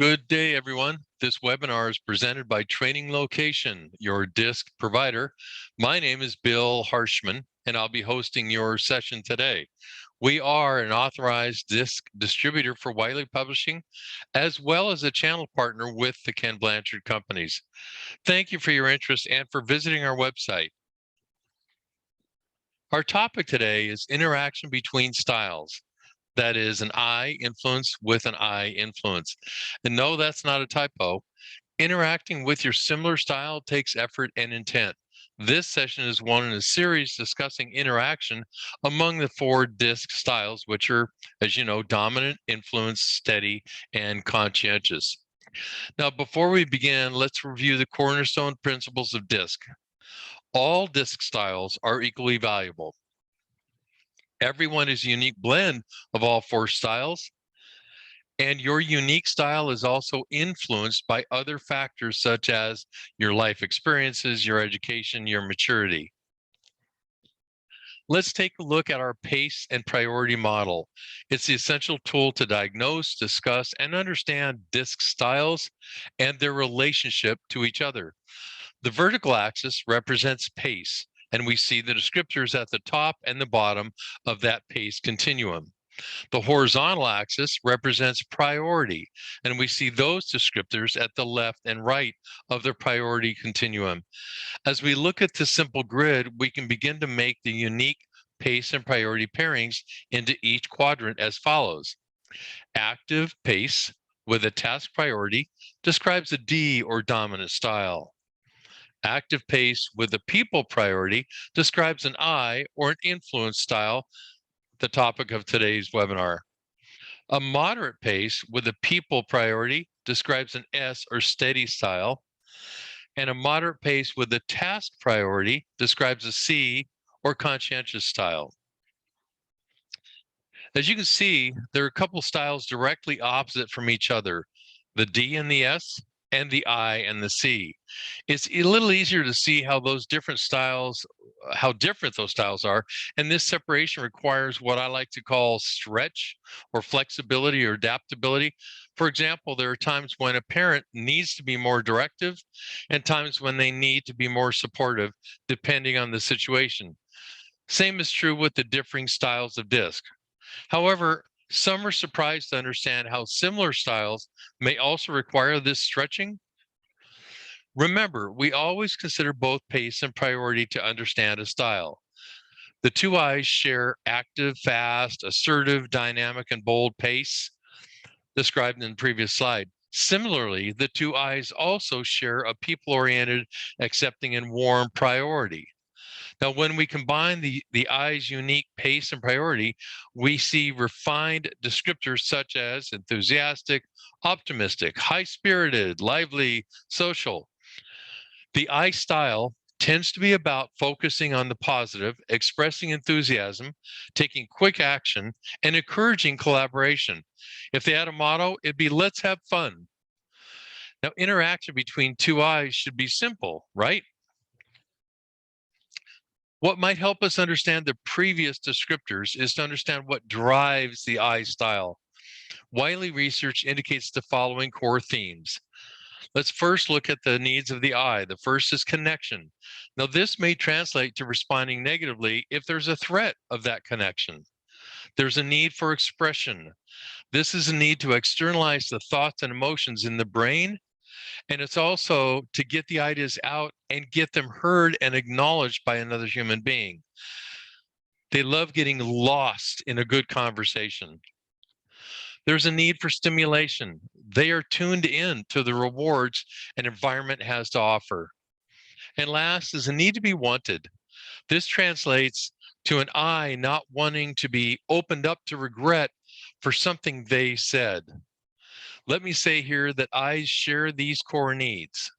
Good day, everyone. This webinar is presented by Training Location, your DiSC provider. My name is Bill Harshman, and I'll be hosting your session today. We are an authorized DiSC distributor for Wiley Publishing, as well as a channel partner with the Ken Blanchard Companies. Thank you for your interest and for visiting our website. Our topic today is interaction between styles. That is an I influence with an I influence. And no, that's not a typo. Interacting with your similar style takes effort and intent. This session is one in a series discussing interaction among the 4 DiSC styles, which are, as you know, dominant, influence, steady, and conscientious. Now, before we begin, let's review the cornerstone principles of DiSC. All DiSC styles are equally valuable. Everyone is a unique blend of all 4 styles, and your unique style is also influenced by other factors such as your life experiences, your education, your maturity. Let's take a look at our PACE and priority model. It's the essential tool to diagnose, discuss, and understand DiSC styles and their relationship to each other. The vertical axis represents PACE, and we see the descriptors at the top and the bottom of that PACE continuum. The horizontal axis represents priority, and we see those descriptors at the left and right of the priority continuum. As we look at the simple grid, we can begin to make the unique PACE and priority pairings into each quadrant as follows. Active PACE with a task priority describes a D or dominant style. Active PACE with a people priority describes an I or an influence style, the topic of today's webinar. A moderate PACE with a people priority describes an S or steady style, and a moderate PACE with a task priority describes a C or conscientious style. As you can see, there are a couple styles directly opposite from each other, the D and the S, and the I and the C. It's a little easier to see how those different styles, how different those styles are. And this separation requires what I like to call stretch or flexibility or adaptability. For example, there are times when a parent needs to be more directive and times when they need to be more supportive, depending on the situation. Same is true with the differing styles of DiSC. However, some are surprised to understand how similar styles may also require this stretching. Remember, we always consider both pace and priority to understand a style. The 2 I's share active, fast, assertive, dynamic, and bold pace described in the previous slide. Similarly, the 2 I's also share a people-oriented, accepting, and warm priority. Now, when we combine the I's unique pace and priority, we see refined descriptors such as enthusiastic, optimistic, high-spirited, lively, social. The I style tends to be about focusing on the positive, expressing enthusiasm, taking quick action, and encouraging collaboration. If they had a motto, it'd be let's have fun. Now, interaction between 2 I's should be simple, right? What might help us understand the previous descriptors is to understand what drives the I style. Wiley research indicates the following core themes. Let's first look at the needs of the I. The first is connection. Now, this may translate to responding negatively if there's a threat of that connection. There's a need for expression. This is a need to externalize the thoughts and emotions in the brain, and it's also to get the ideas out and get them heard and acknowledged by another human being. They love getting lost in a good conversation. There's a need for stimulation. They are tuned in to the rewards an environment has to offer. And last is a need to be wanted. This translates to an I not wanting to be opened up to regret for something they said. Let me say here that I's share these core needs.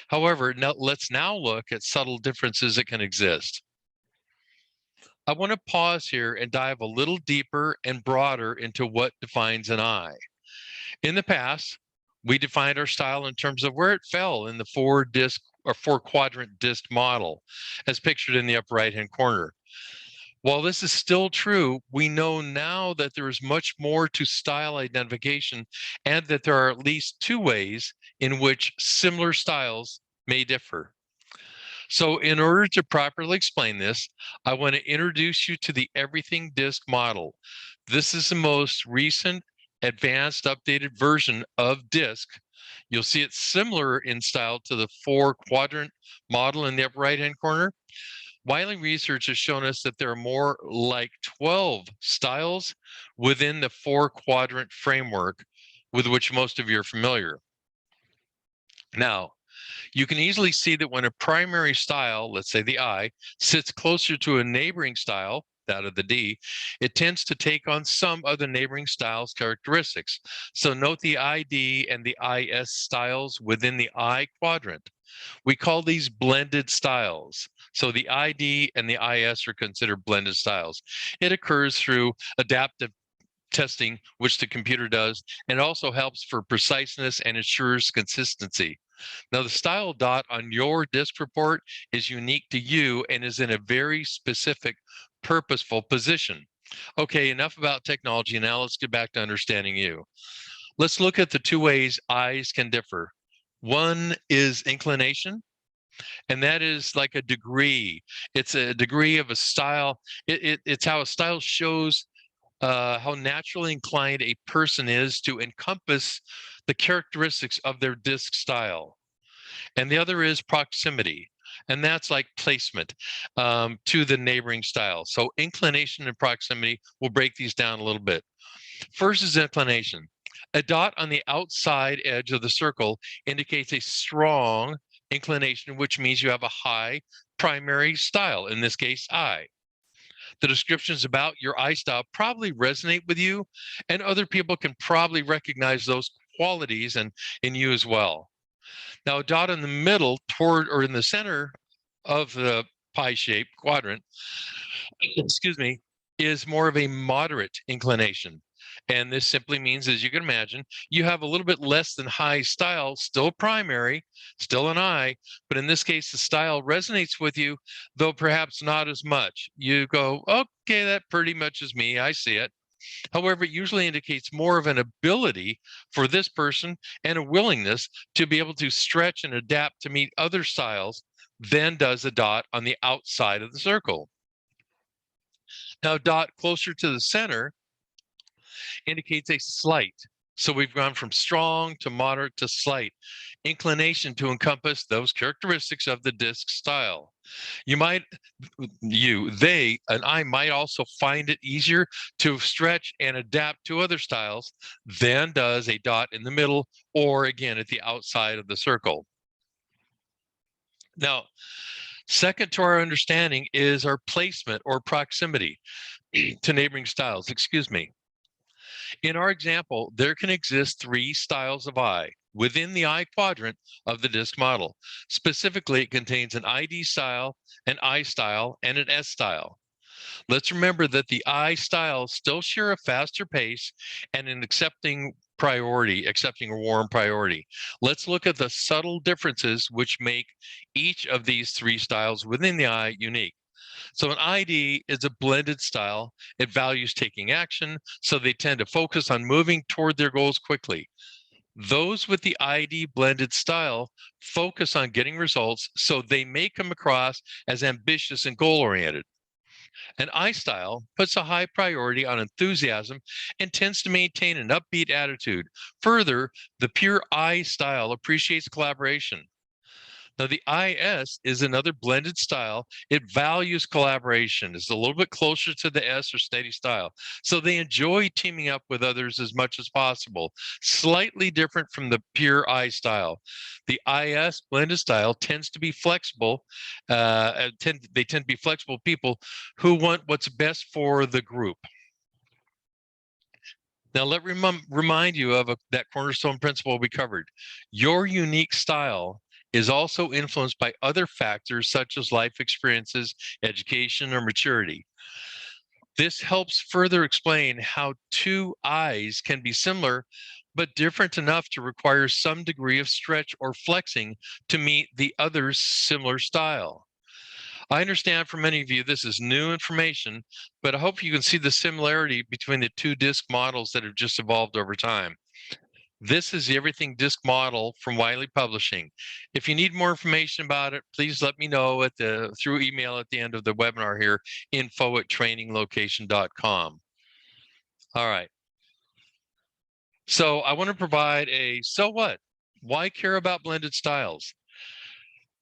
However, let's now look at subtle differences that can exist. I want to pause here and dive a little deeper and broader into what defines an I. In the past, we defined our style in terms of where it fell in the 4 quadrant DiSC model, as pictured in the upper right-hand corner. While this is still true, we know now that there is much more to style identification and that there are at least two ways in which similar styles may differ. So in order to properly explain this, I want to introduce you to the Everything DiSC model. This is the most recent, advanced, updated version of DiSC. You'll see it's similar in style to the 4-quadrant model in the upper right-hand corner. Wiley research has shown us that there are more like 12 styles within the 4-quadrant framework with which most of you are familiar. Now, you can easily see that when a primary style, let's say the I, sits closer to a neighboring style, that of the D, it tends to take on some of the neighboring styles characteristics. So note the ID and the IS styles within the I quadrant. We call these blended styles. So the ID and the IS are considered blended styles. It occurs through adaptive testing, which the computer does, and also helps for preciseness and ensures consistency. Now, the style dot on your DiSC report is unique to you and is in a very specific, purposeful position. Okay, enough about technology. Now let's get back to understanding you. Let's look at the two ways eyes can differ. One is inclination, and that is like a degree. It's a degree of a style. It's how a style shows how naturally inclined a person is to encompass the characteristics of their DiSC style. And the other is proximity, and that's like placement to the neighboring style. So inclination and proximity, we'll break these down a little bit. First is inclination. A dot on the outside edge of the circle indicates a strong inclination, which means you have a high primary style, in this case, I. The descriptions about your I style probably resonate with you, and other people can probably recognize those qualities in you as well. Now, a dot in the middle toward or in the center of the pie-shaped quadrant, excuse me, is more of a moderate inclination. And this simply means, as you can imagine, you have a little bit less than high style, still primary, still an I, but in this case, the style resonates with you, though perhaps not as much. You go, okay, that pretty much is me, I see it. However, it usually indicates more of an ability for this person and a willingness to be able to stretch and adapt to meet other styles than does a dot on the outside of the circle. Now, a dot closer to the center indicates a slight. So we've gone from strong to moderate to slight inclination to encompass those characteristics of the DiSC style. They, and I might also find it easier to stretch and adapt to other styles than does a dot in the middle or again at the outside of the circle. Now, second to our understanding is our placement or proximity to neighboring styles, excuse me. In our example, there can exist 3 styles of I within the I quadrant of the DiSC model. Specifically, it contains an ID style, an I style, and an S style. Let's remember that the I styles still share a faster pace and an accepting a warm priority. Let's look at the subtle differences which make each of these 3 styles within the I unique. So an ID is a blended style. It values taking action, so they tend to focus on moving toward their goals quickly. Those with the ID blended style focus on getting results, so they may come across as ambitious and goal-oriented. An I style puts a high priority on enthusiasm and tends to maintain an upbeat attitude. Further, the pure I style appreciates collaboration. Now, the IS is another blended style. It values collaboration. It's a little bit closer to the S or steady style. So they enjoy teaming up with others as much as possible. Slightly different from the pure I style. The IS blended style tends to be flexible. They tend to be flexible people who want what's best for the group. Now, let me remind you of that cornerstone principle we covered. Your unique style is also influenced by other factors such as life experiences, education, or maturity. This helps further explain how 2 I's can be similar, but different enough to require some degree of stretch or flexing to meet the other's similar style. I understand for many of you this is new information, but I hope you can see the similarity between the two DiSC models that have just evolved over time. This is the Everything DiSC model from Wiley Publishing. If you need more information about it, please let me know through email at the end of the webinar here, info@traininglocation.com. All right. So I want to provide so what? Why care about blended styles?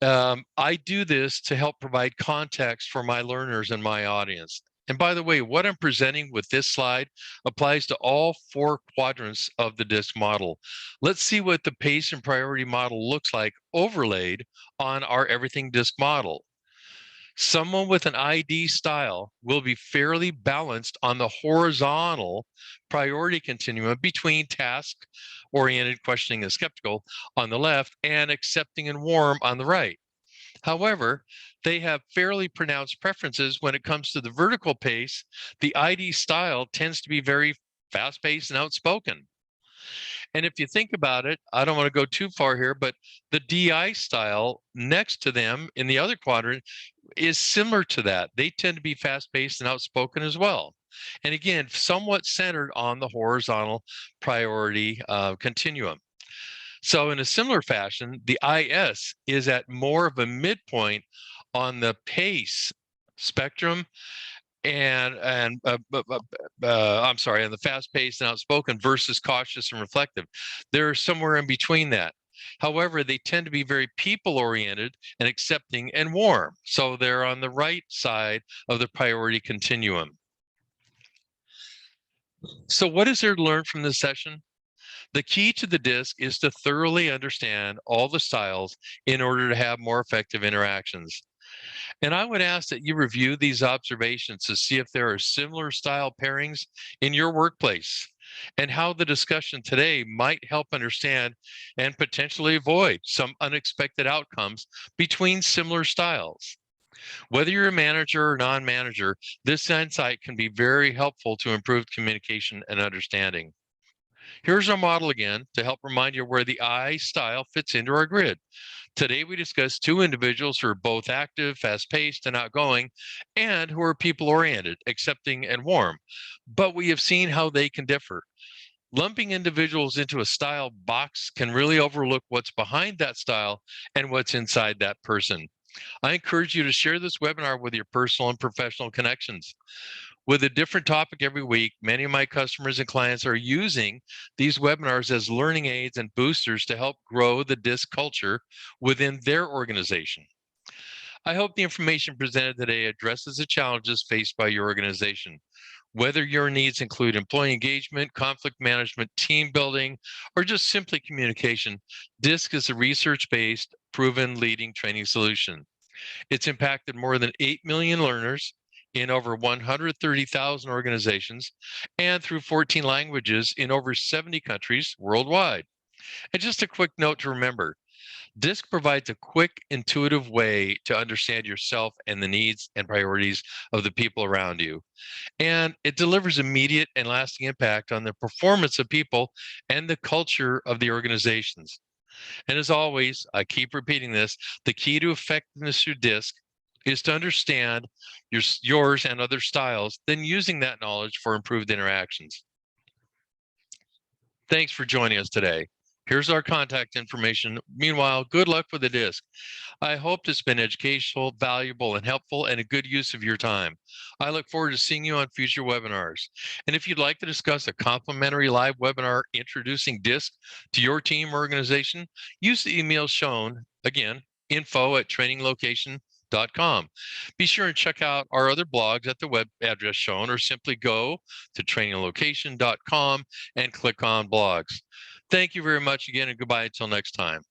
I do this to help provide context for my learners and my audience. And by the way, what I'm presenting with this slide applies to all 4 quadrants of the DiSC model. Let's see what the pace and priority model looks like overlaid on our Everything DiSC model. Someone with an ID style will be fairly balanced on the horizontal priority continuum between task-oriented, questioning, and skeptical on the left and accepting and warm on the right. However, they have fairly pronounced preferences when it comes to the vertical pace. The ID style tends to be very fast-paced and outspoken. And if you think about it, I don't want to go too far here, but the DI style next to them in the other quadrant is similar to that. They tend to be fast-paced and outspoken as well. And again, somewhat centered on the horizontal priority continuum. So in a similar fashion, the IS is at more of a midpoint on the pace spectrum and I'm sorry, on the fast-paced and outspoken versus cautious and reflective. They're somewhere in between that. However, they tend to be very people-oriented and accepting and warm. So they're on the right side of the priority continuum. So what is there to learn from this session? The key to the DiSC is to thoroughly understand all the styles in order to have more effective interactions. And I would ask that you review these observations to see if there are similar style pairings in your workplace and how the discussion today might help understand and potentially avoid some unexpected outcomes between similar styles. Whether you're a manager or non-manager, this insight can be very helpful to improve communication and understanding. Here's our model again to help remind you where the I style fits into our grid. Today, we discussed 2 individuals who are both active, fast-paced, and outgoing, and who are people-oriented, accepting, and warm. But we have seen how they can differ. Lumping individuals into a style box can really overlook what's behind that style and what's inside that person. I encourage you to share this webinar with your personal and professional connections. With a different topic every week, many of my customers and clients are using these webinars as learning aids and boosters to help grow the DiSC culture within their organization. I hope the information presented today addresses the challenges faced by your organization. Whether your needs include employee engagement, conflict management, team building, or just simply communication, DiSC is a research-based, proven leading training solution. It's impacted more than 8 million learners in over 130,000 organizations and through 14 languages in over 70 countries worldwide. And just a quick note to remember, DiSC provides a quick, intuitive way to understand yourself and the needs and priorities of the people around you. And it delivers immediate and lasting impact on the performance of people and the culture of the organizations. And as always, I keep repeating this, the key to effectiveness through DiSC is to understand yours and other styles, then using that knowledge for improved interactions. Thanks for joining us today. Here's our contact information. Meanwhile, good luck with the DiSC. I hope it's been educational, valuable, and helpful, and a good use of your time. I look forward to seeing you on future webinars. And if you'd like to discuss a complimentary live webinar introducing DiSC to your team or organization, use the email shown, again, info@traininglocation.com. Be sure and check out our other blogs at the web address shown, or simply go to traininglocation.com and click on blogs. Thank you very much again, and goodbye until next time.